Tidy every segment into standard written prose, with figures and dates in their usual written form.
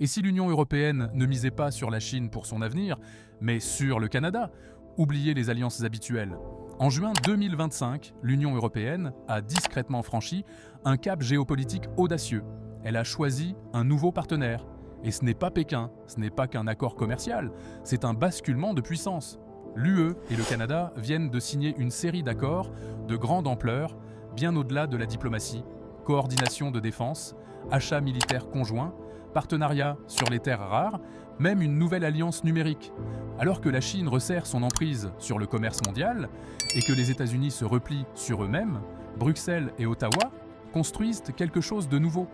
Et si l'Union européenne ne misait pas sur la Chine pour son avenir, mais sur le Canada, oubliez les alliances habituelles. En juin 2025, l'Union européenne a discrètement franchi un cap géopolitique audacieux. Elle a choisi un nouveau partenaire. Et ce n'est pas Pékin, ce n'est pas qu'un accord commercial, c'est un basculement de puissance. L'UE et le Canada viennent de signer une série d'accords de grande ampleur, bien au-delà de la diplomatie, coordination de défense, achats militaires conjoints, partenariat sur les terres rares, même une nouvelle alliance numérique. Alors que la Chine resserre son emprise sur le commerce mondial et que les États-Unis se replient sur eux-mêmes, Bruxelles et Ottawa construisent quelque chose de nouveau,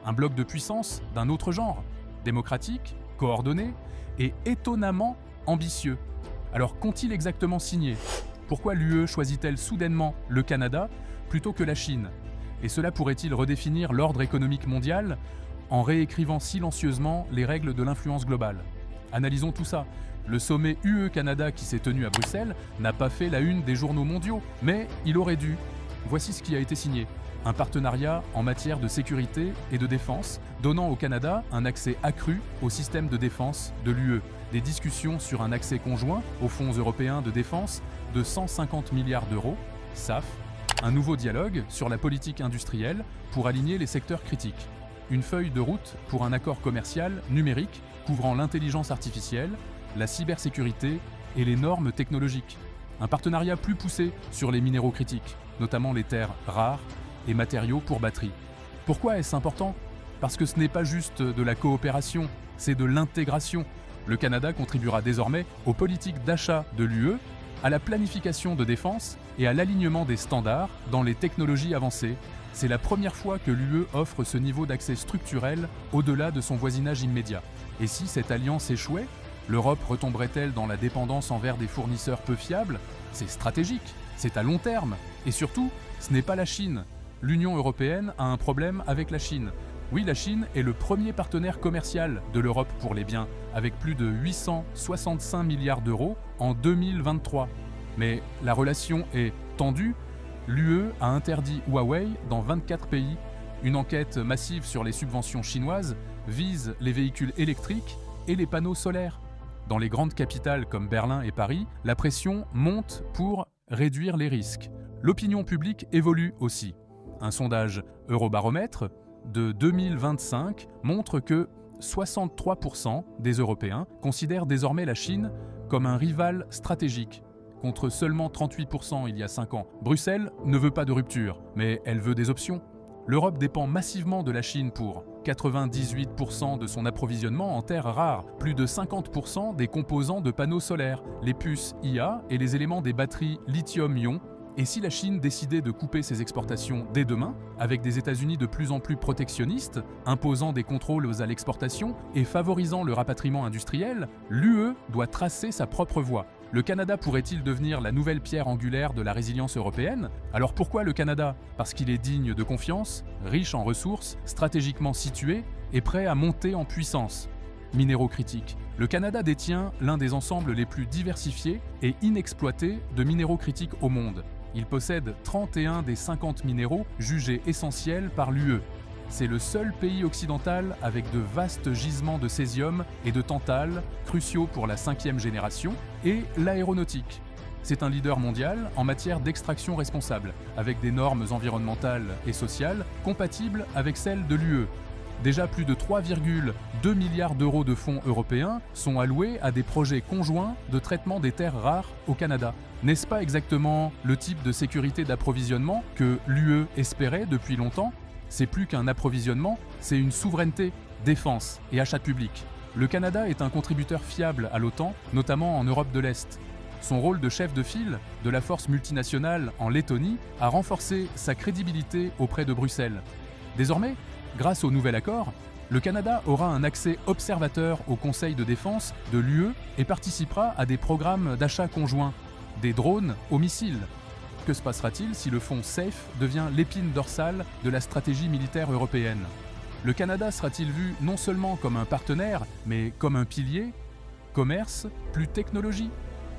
un bloc de puissance d'un autre genre, démocratique, coordonné et étonnamment ambitieux. Alors qu'ont-ils exactement signé? Pourquoi l'UE choisit-elle soudainement le Canada plutôt que la Chine? Et cela pourrait-il redéfinir l'ordre économique mondial en réécrivant silencieusement les règles de l'influence globale? Analysons tout ça. Le sommet UE-Canada qui s'est tenu à Bruxelles n'a pas fait la une des journaux mondiaux, mais il aurait dû. Voici ce qui a été signé. Un partenariat en matière de sécurité et de défense, donnant au Canada un accès accru au système de défense de l'UE. Des discussions sur un accès conjoint aux fonds européens de défense de 150 milliards d'euros, SAF. Un nouveau dialogue sur la politique industrielle pour aligner les secteurs critiques. Une feuille de route pour un accord commercial numérique couvrant l'intelligence artificielle, la cybersécurité et les normes technologiques. Un partenariat plus poussé sur les minéraux critiques, notamment les terres rares et matériaux pour batteries. Pourquoi est-ce important? Parce que ce n'est pas juste de la coopération, c'est de l'intégration. Le Canada contribuera désormais aux politiques d'achat de l'UE, à la planification de défense et à l'alignement des standards dans les technologies avancées. C'est la première fois que l'UE offre ce niveau d'accès structurel au-delà de son voisinage immédiat. Et si cette alliance échouait, l'Europe retomberait-elle dans la dépendance envers des fournisseurs peu fiables? C'est stratégique, c'est à long terme. Et surtout, ce n'est pas la Chine. L'Union européenne a un problème avec la Chine. Oui, la Chine est le premier partenaire commercial de l'Europe pour les biens, avec plus de 865 milliards d'euros en 2023. Mais la relation est tendue. L'UE a interdit Huawei dans 24 pays. Une enquête massive sur les subventions chinoises vise les véhicules électriques et les panneaux solaires. Dans les grandes capitales comme Berlin et Paris, la pression monte pour réduire les risques. L'opinion publique évolue aussi. Un sondage Eurobaromètre de 2025 montre que 63% des Européens considèrent désormais la Chine comme un rival stratégique, contre seulement 38% il y a 5 ans. Bruxelles ne veut pas de rupture, mais elle veut des options. L'Europe dépend massivement de la Chine pour 98% de son approvisionnement en terres rares, plus de 50% des composants de panneaux solaires, les puces IA et les éléments des batteries lithium-ion. Et si la Chine décidait de couper ses exportations dès demain, avec des États-Unis de plus en plus protectionnistes, imposant des contrôles à l'exportation et favorisant le rapatriement industriel, l'UE doit tracer sa propre voie. Le Canada pourrait-il devenir la nouvelle pierre angulaire de la résilience européenne? Alors pourquoi le Canada? Parce qu'il est digne de confiance, riche en ressources, stratégiquement situé et prêt à monter en puissance. Minéraux critiques. Le Canada détient l'un des ensembles les plus diversifiés et inexploités de minéraux critiques au monde. Il possède 31 des 50 minéraux jugés essentiels par l'UE. C'est le seul pays occidental avec de vastes gisements de césium et de tantale, cruciaux pour la 5e génération, et l'aéronautique. C'est un leader mondial en matière d'extraction responsable, avec des normes environnementales et sociales compatibles avec celles de l'UE. Déjà plus de 3,2 milliards d'euros de fonds européens sont alloués à des projets conjoints de traitement des terres rares au Canada. N'est-ce pas exactement le type de sécurité d'approvisionnement que l'UE espérait depuis longtemps? C'est plus qu'un approvisionnement, c'est une souveraineté, défense et achat public. Le Canada est un contributeur fiable à l'OTAN, notamment en Europe de l'Est. Son rôle de chef de file de la force multinationale en Lettonie a renforcé sa crédibilité auprès de Bruxelles. Désormais, grâce au nouvel accord, le Canada aura un accès observateur au Conseil de défense de l'UE et participera à des programmes d'achat conjoints, des drones aux missiles. Que se passera-t-il si le fonds SAFE devient l'épine dorsale de la stratégie militaire européenne? Le Canada sera-t-il vu non seulement comme un partenaire, mais comme un pilier? Commerce plus technologie.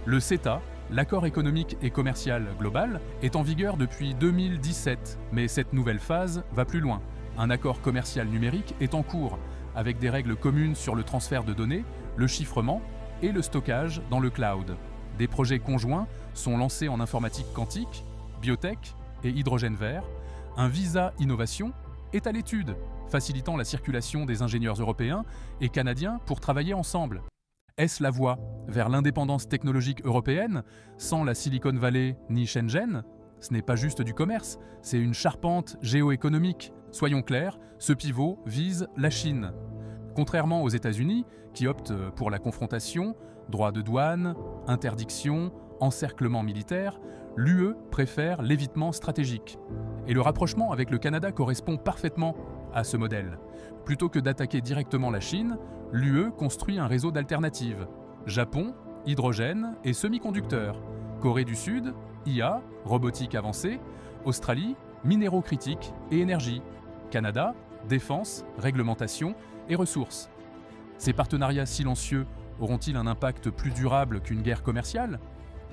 Le CETA, l'accord économique et commercial global, est en vigueur depuis 2017, mais cette nouvelle phase va plus loin. Un accord commercial numérique est en cours, avec des règles communes sur le transfert de données, le chiffrement et le stockage dans le cloud. Des projets conjoints sont lancés en informatique quantique, biotech et hydrogène vert. Un visa innovation est à l'étude, facilitant la circulation des ingénieurs européens et canadiens pour travailler ensemble. Est-ce la voie vers l'indépendance technologique européenne, sans la Silicon Valley ni Shenzhen? Ce n'est pas juste du commerce, c'est une charpente géoéconomique. Soyons clairs, ce pivot vise la Chine. Contrairement aux États-Unis, qui optent pour la confrontation, droits de douane, interdiction, encerclement militaire, l'UE préfère l'évitement stratégique. Et le rapprochement avec le Canada correspond parfaitement à ce modèle. Plutôt que d'attaquer directement la Chine, l'UE construit un réseau d'alternatives. Japon, hydrogène et semi-conducteurs. Corée du Sud, IA, robotique avancée. Australie, minéraux critiques et énergie. Canada, défense, réglementation et ressources. Ces partenariats silencieux auront-ils un impact plus durable qu'une guerre commerciale?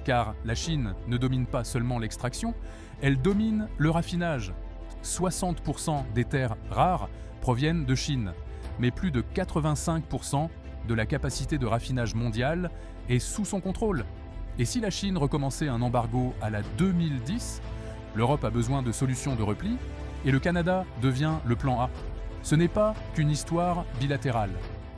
Car la Chine ne domine pas seulement l'extraction, elle domine le raffinage. 60% des terres rares proviennent de Chine, mais plus de 85% de la capacité de raffinage mondiale est sous son contrôle. Et si la Chine recommençait un embargo à la 2010, l'Europe a besoin de solutions de repli et le Canada devient le plan A. Ce n'est pas qu'une histoire bilatérale.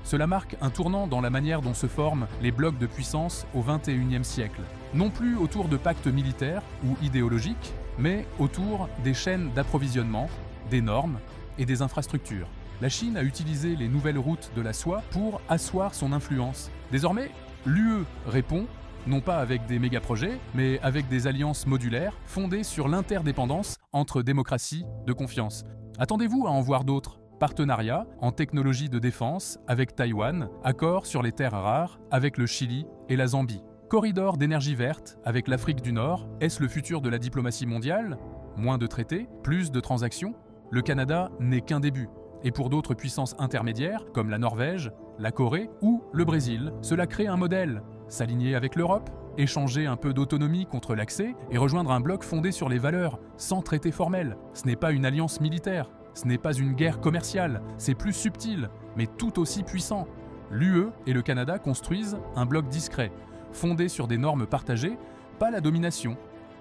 Cela marque un tournant dans la manière dont se forment les blocs de puissance au XXIe siècle. Non plus autour de pactes militaires ou idéologiques, mais autour des chaînes d'approvisionnement, des normes et des infrastructures. La Chine a utilisé les nouvelles routes de la soie pour asseoir son influence. Désormais, l'UE répond, non pas avec des méga-projets, mais avec des alliances modulaires fondées sur l'interdépendance entre démocraties de confiance. Attendez-vous à en voir d'autres. Partenariat en technologie de défense avec Taïwan, accord sur les terres rares avec le Chili et la Zambie. Corridor d'énergie verte avec l'Afrique du Nord, est-ce le futur de la diplomatie mondiale? Moins de traités, plus de transactions? Le Canada n'est qu'un début. Et pour d'autres puissances intermédiaires, comme la Norvège, la Corée ou le Brésil, cela crée un modèle. S'aligner avec l'Europe, échanger un peu d'autonomie contre l'accès et rejoindre un bloc fondé sur les valeurs, sans traité formel. Ce n'est pas une alliance militaire, ce n'est pas une guerre commerciale, c'est plus subtil, mais tout aussi puissant. L'UE et le Canada construisent un bloc discret, fondé sur des normes partagées, pas la domination,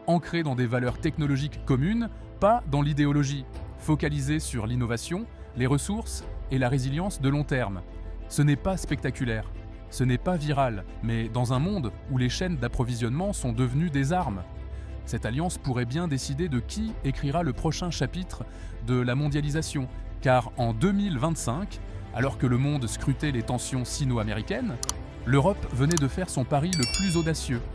ancré dans des valeurs technologiques communes, pas dans l'idéologie, focalisé sur l'innovation, les ressources et la résilience de long terme. Ce n'est pas spectaculaire, ce n'est pas viral, mais dans un monde où les chaînes d'approvisionnement sont devenues des armes. Cette alliance pourrait bien décider de qui écrira le prochain chapitre de la mondialisation, car en 2025, alors que le monde scrutait les tensions sino-américaines, l'Europe venait de faire son pari le plus audacieux.